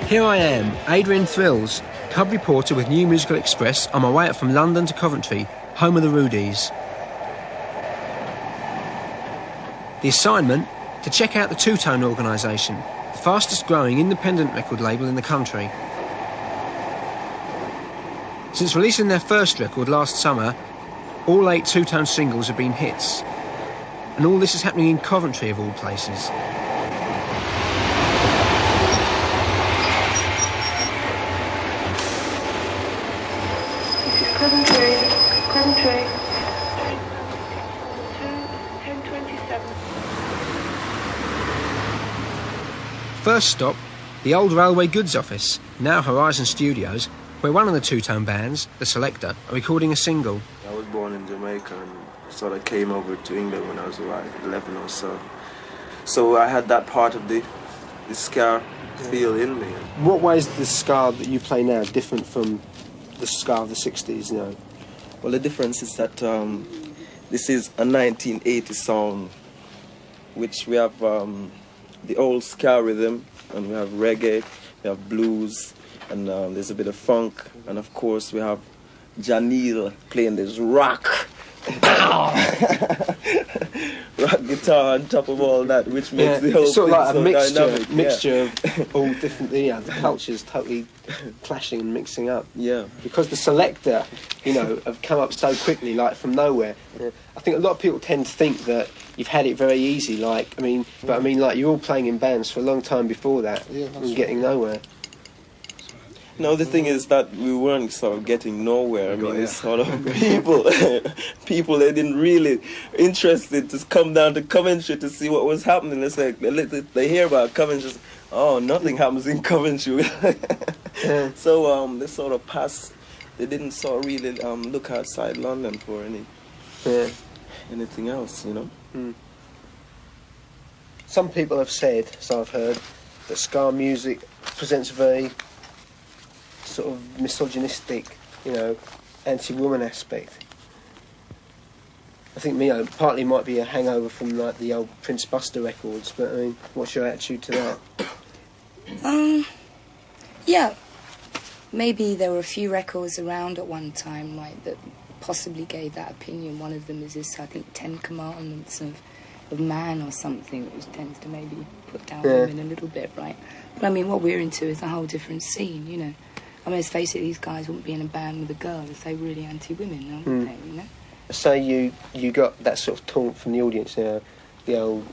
Here I am, Adrian Thrills, cub reporter with New Musical Express on my way up from London to Coventry, home of the Rudies. The assignment? To check out the Two Tone organisation, the fastest growing independent record label in the country. Since releasing their first record last summer, all 8 Two Tone singles have been hits. And all this is happening in Coventry, of all places. Coventry. 1027. First stop, the old Railway Goods Office, now Horizon Studios, where one of the Two Tone bands, The Selector, are recording a single. I was born in Jamaica and sort of came over to England when I was like 11 or so. So I had that part of the ska feel in me. What way is the ska that you play now different from the ska of the 60s, you know? Well, the difference is that this is a 1980s sound, which we have the old ska rhythm, and we have reggae, we have blues, and there's a bit of funk, and of course we have Janil playing this rock guitar on top of all that, which makes the whole it's sort thing of like so a mixture dynamic, of all different, the cultures totally clashing and mixing up. Yeah. Because the Selector, you know, have come up so quickly, like from nowhere. I think a lot of people tend to think that you've had it very easy, like, like you're all playing in bands for a long time before that and getting nowhere. No, the thing is that we weren't sort of getting nowhere. I mean, it's sort of people they didn't really interested to come down to Coventry to see what was happening. It's like they hear about Coventry, oh, nothing happens in Coventry. So they sort of passed. They didn't sort of really look outside London for anything else, you know. Some people have said, so I've heard, that ska music presents a very sort of misogynistic, you know, anti-woman aspect. I think, you know, partly might be a hangover from like the old Prince Buster records, but I mean, what's your attitude to that? Yeah, maybe there were a few records around at one time, like, that possibly gave that opinion. One of them is this, I think, 10 Commandments of man or something, which tends to maybe put down women a little bit, right? But I mean, what we're into is a whole different scene, you know. I mean, let's face it, these guys wouldn't be in a band with a girl if they were really anti-women, wouldn't they, you know? Say you got that sort of taunt from the audience, you know, the old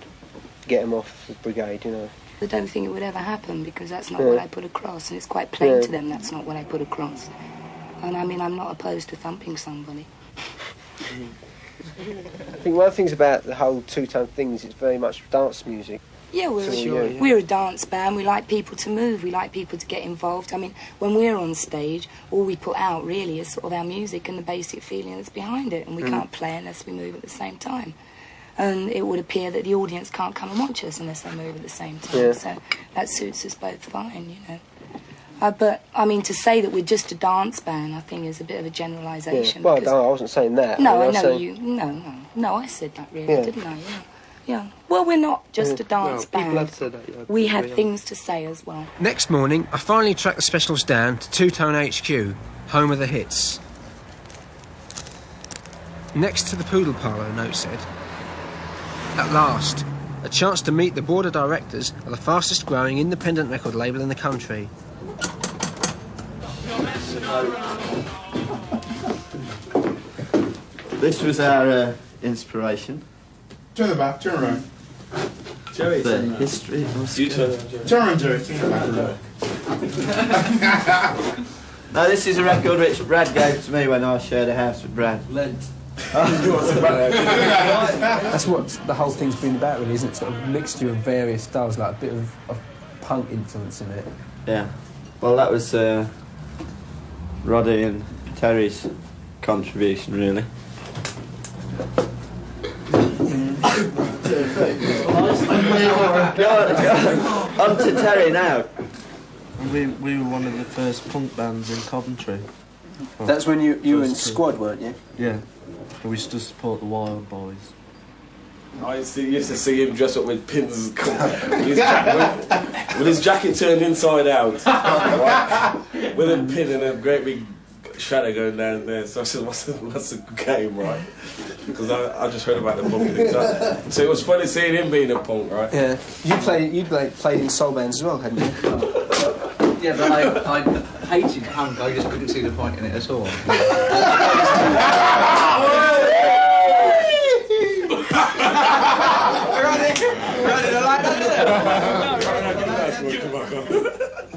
get 'em off brigade, you know. I don't think it would ever happen, because that's not what I put across, and it's quite plain to them that's not what I put across. And I mean, I'm not opposed to thumping somebody. I think one of the things about the whole two-tone thing is it's very much dance music. Yeah, we're a dance band. We like people to move. We like people to get involved. I mean, when we're on stage, all we put out really is sort of our music and the basic feeling that's behind it, and we can't play unless we move at the same time. And it would appear that the audience can't come and watch us unless they move at the same time. So that suits us both fine, you know. But, I mean, to say that we're just a dance band, I think, is a bit of a generalisation. Well, no, I wasn't saying that. No, I know you... No, I said that, really, didn't I? Yeah. Well, we're not just a dance band. People have said that, we have things to say as well. Next morning, I finally tracked the specials down to Two Tone HQ, home of the hits. Next to the Poodle Parlour, a note said. At last, a chance to meet the board of directors of the fastest growing independent record label in the country. This was our inspiration. Turn the back, turn around. Joey, the history of You turn Turn around, Jerry, turn the back. Now, this is a record which Brad gave to me when I shared a house with Brad. That's what the whole thing's been about, really, isn't it? Sort of mixture of various styles, like a bit of punk influence in it. Yeah. Well, that was Roddy and Terry's contribution, really. Go on to Terry now. We were one of the first punk bands in Coventry. That's when you were in Squad, weren't you? Yeah. We used to support the Wild Boys. I used to see him dress up with pins with his jacket turned inside out, right, with a pin and a great big shadow going down there. So I said, what's the game, right? Because I just heard about the punk thing. So it was funny seeing him being a punk, right? Yeah. You played in soul bands as well, hadn't you? Yeah, but I hated punk. I just couldn't see the point in it at all.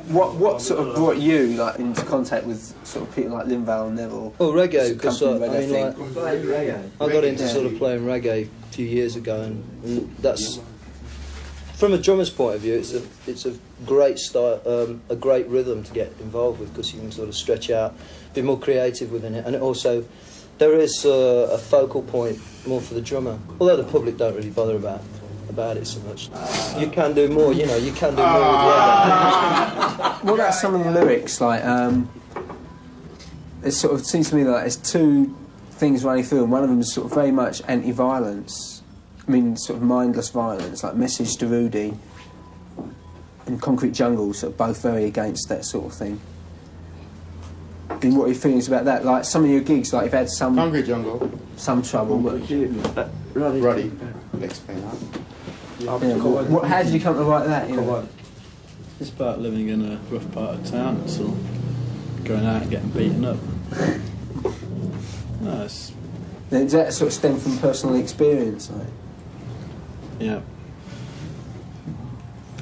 What sort of brought you like into contact with sort of people like Linval and Neville? Oh, reggae, because I got into Yeah. sort of playing reggae a few years ago, and that's, from a drummer's point of view, it's a great style, a great rhythm to get involved with, because you can sort of stretch out, be more creative within it, and it also there is a focal point more for the drummer, although the public don't really bother about it so much. You can do more, you know, you can do more with reggae. What about some of the lyrics? Like, it sort of seems to me like there's two things running through, and one of them is sort of very much anti-violence. I mean, sort of mindless violence, like Message to Rudy and Concrete Jungle, sort of both very against that sort of thing. I mean, what are your feelings about that? Like, some of your gigs, like, you've had some... Concrete Jungle. Some trouble, but... Roddy. Explain that. Yeah, how did you come to write that? You know? It's about living in a rough part of town, so going out and getting beaten up. No, it's... Does that sort of stem from personal experience? Like? Yeah.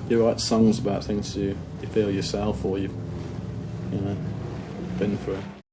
You write songs about things you feel yourself, or you know, been through.